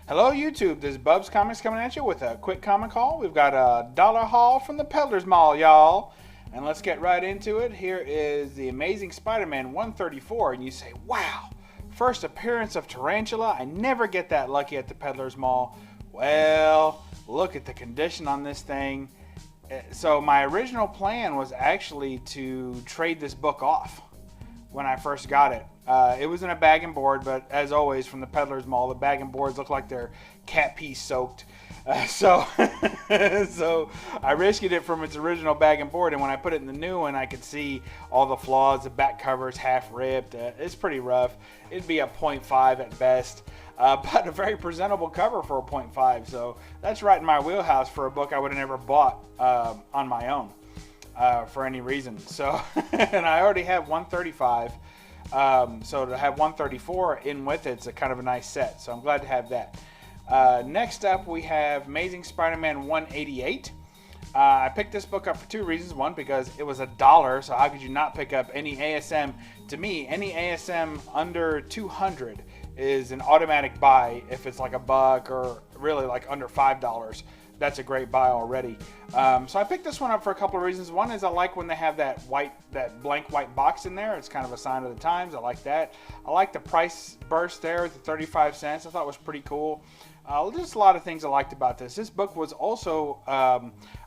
Hello YouTube, this is Bub's Comics coming at you with a quick comic haul. We've got a dollar haul from the Peddlers Mall, y'all. And let's get right into it. Here is the Amazing Spider-Man 134, and you say, wow, first appearance of Tarantula. I never get that lucky at the Peddlers Mall. Well, look at the condition on this thing. So my original plan was actually to trade this book off when I first got it. It was in a bag and board, but as always from the Peddlers Mall, the bag and boards look like they're cat pee soaked. So I rescued it from its original bag and board, and when I put it in the new one, I could see all the flaws. The back cover's half ripped. It's pretty rough. It'd be a 0.5 at best, but a very presentable cover for a 0.5. So that's right in my wheelhouse for a book I would have never bought on my own for any reason. So, and I already have 135. So to have 134 in with it's a kind of a nice set. So I'm glad to have that. Next up, we have Amazing Spider-Man 188. I picked this book up for two reasons. One, because it was $1, so how could you not pick up any ASM? To me, any ASM under 200 is an automatic buy if it's like $1 or really like under $5. That's a great buy already. So I picked this one up for a couple of reasons. One is I like when they have that blank white box in there. It's kind of a sign of the times. I like that. I like the price burst there at the 35 cents. I thought it was pretty cool. Just a lot of things I liked about this. This book was also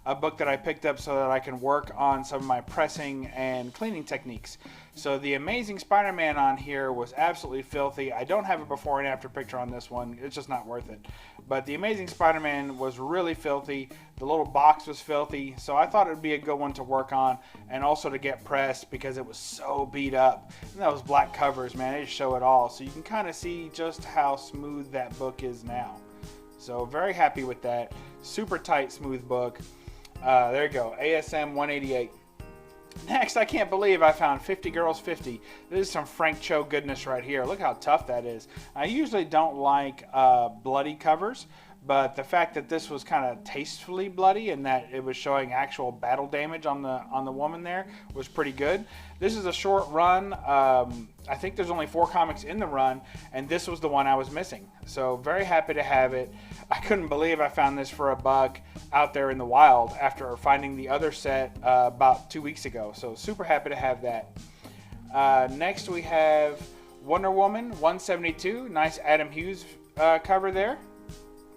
a book that I picked up so that I can work on some of my pressing and cleaning techniques. So the Amazing Spider-Man on here was absolutely filthy. I don't have a before and after picture on this one. It's just not worth it. But the Amazing Spider-Man was really filthy. The little box was filthy. So I thought it would be a good one to work on and also to get pressed because it was so beat up. And those black covers, man, they just show it all. So you can kind of see just how smooth that book is now. So very happy with that. Super tight, smooth book. There you go, ASM 188. Next, I can't believe I found 50 Girls 50. This is some Frank Cho goodness right here. Look how tough that is. I usually don't like bloody covers, but the fact that this was kind of tastefully bloody and that it was showing actual battle damage on the woman there was pretty good. This is a short run. I think there's only 4 comics in the run, and this was the one I was missing. So very happy to have it. I couldn't believe I found this for $1 out there in the wild after finding the other set about 2 weeks ago. So super happy to have that. Next we have Wonder Woman 172. Nice Adam Hughes cover there.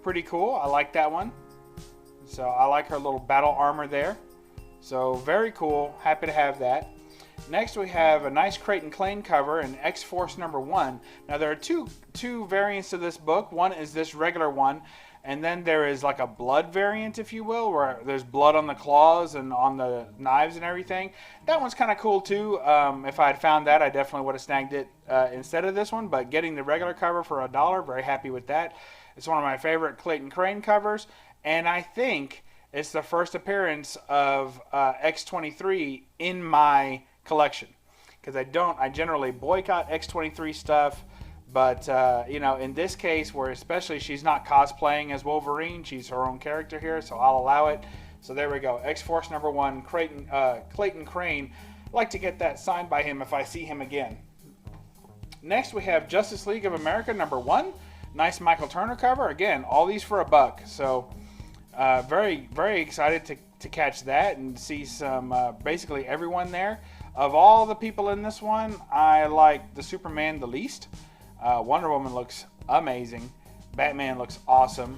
Pretty cool. I like that one. So I like her little battle armor there. So very cool. Happy to have that. Next we have a nice Creighton Klein cover in X-Force #1. Now there are two variants of this book. One is this regular one, and then there is like a blood variant, if you will, where there's blood on the claws and on the knives and everything. That one's kind of cool too. If I had found that, I definitely would have snagged it instead of this one, but getting the regular cover for $1, very happy with that. It's one of my favorite Clayton Crane covers, and I think it's the first appearance of X-23 in my collection, because I generally boycott X-23 stuff, but you know, in this case, where especially she's not cosplaying as Wolverine, she's her own character here, so I'll allow it. So there we go, X-Force #1, Clayton Crane. I'd like to get that signed by him if I see him again. Next we have Justice League of America #1. Nice Michael Turner cover. Again, all these for $1. So very, very excited to catch that and see some basically everyone there. Of all the people in this one, I like the Superman the least. Wonder Woman looks amazing. Batman looks awesome.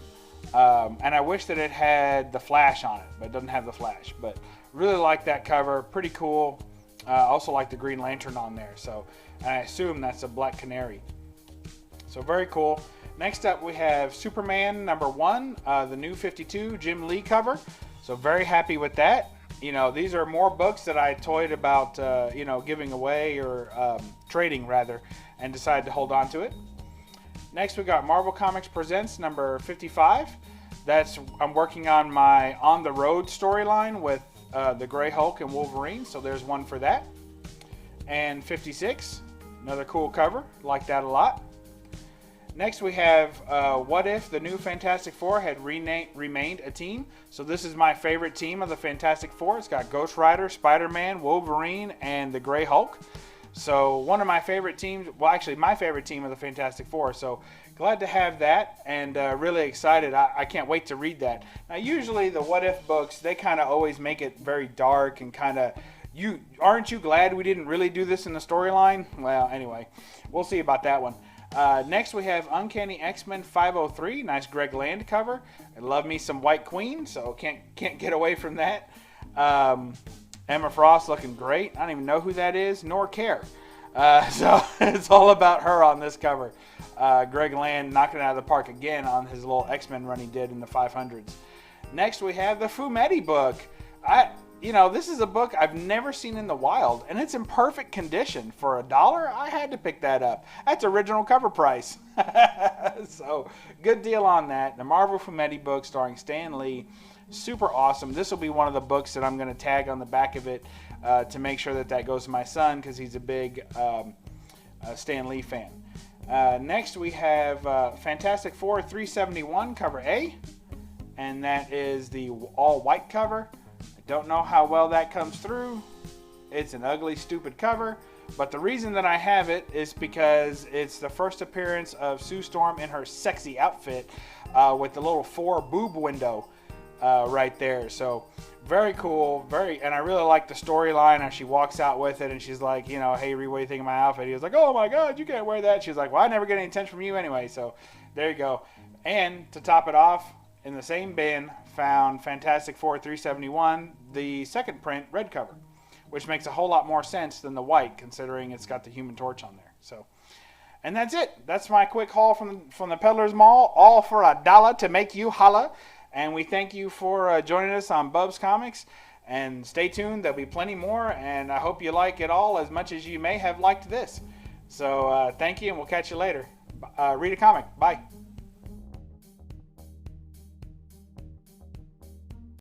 And I wish that it had the Flash on it, but it doesn't have the Flash. But really like that cover. Pretty cool. Also like the Green Lantern on there. So, and I assume that's a Black Canary. So very cool. Next up we have Superman #1, the new 52 Jim Lee cover. So very happy with that. You know, these are more books that I toyed about, you know, giving away or trading rather, and decided to hold on to it. Next we got Marvel Comics Presents #55. I'm working on my On the Road storyline with the Gray Hulk and Wolverine. So there's one for that. And 56, another cool cover. Like that a lot. Next we have What If the new Fantastic Four had remained a team. So this is my favorite team of the Fantastic Four. It's got Ghost Rider, Spider-Man, Wolverine, and the Gray Hulk. So one of my favorite teams, well, actually my favorite team of the Fantastic Four. So glad to have that, and really excited. I can't wait to read that. Now, usually the What If books, they kind of always make it very dark and kind of, aren't you glad we didn't really do this in the storyline? Well, anyway, we'll see about that one. Next we have Uncanny X-Men 503, nice Greg Land cover. I love me some White Queen, so can't get away from that. Emma Frost looking great. I don't even know who that is, nor care. So it's all about her on this cover. Greg Land knocking it out of the park again on his little X-Men run he did in the 500s. Next we have the Fumetti book. This is a book I've never seen in the wild, and it's in perfect condition. For $1, I had to pick that up. That's original cover price. So, good deal on that. The Marvel Fumetti book starring Stan Lee. Super awesome. This will be one of the books that I'm going to tag on the back of it to make sure that goes to my son, because he's a big Stan Lee fan. Next, we have Fantastic Four 371, cover A, and that is the all-white cover. Don't know how well that comes through. It's an ugly, stupid cover. But the reason that I have it is because it's the first appearance of Sue Storm in her sexy outfit with the little 4 boob window right there. So very cool. And I really like the storyline how she walks out with it and she's like, hey, Ree, what do you think of my outfit? He was like, oh my God, you can't wear that. She's like, well, I never get any attention from you anyway. So there you go. And to top it off, in the same bin, found Fantastic Four 371, the second print red cover, which makes a whole lot more sense than the white, considering it's got the Human Torch on there. So, and that's it. That's my quick haul from the Peddlers Mall, all for $1 to make you holla. And we thank you for joining us on BUB'S Comics. And stay tuned. There'll be plenty more. And I hope you like it all as much as you may have liked this. So thank you, and we'll catch you later. Read a comic. Bye.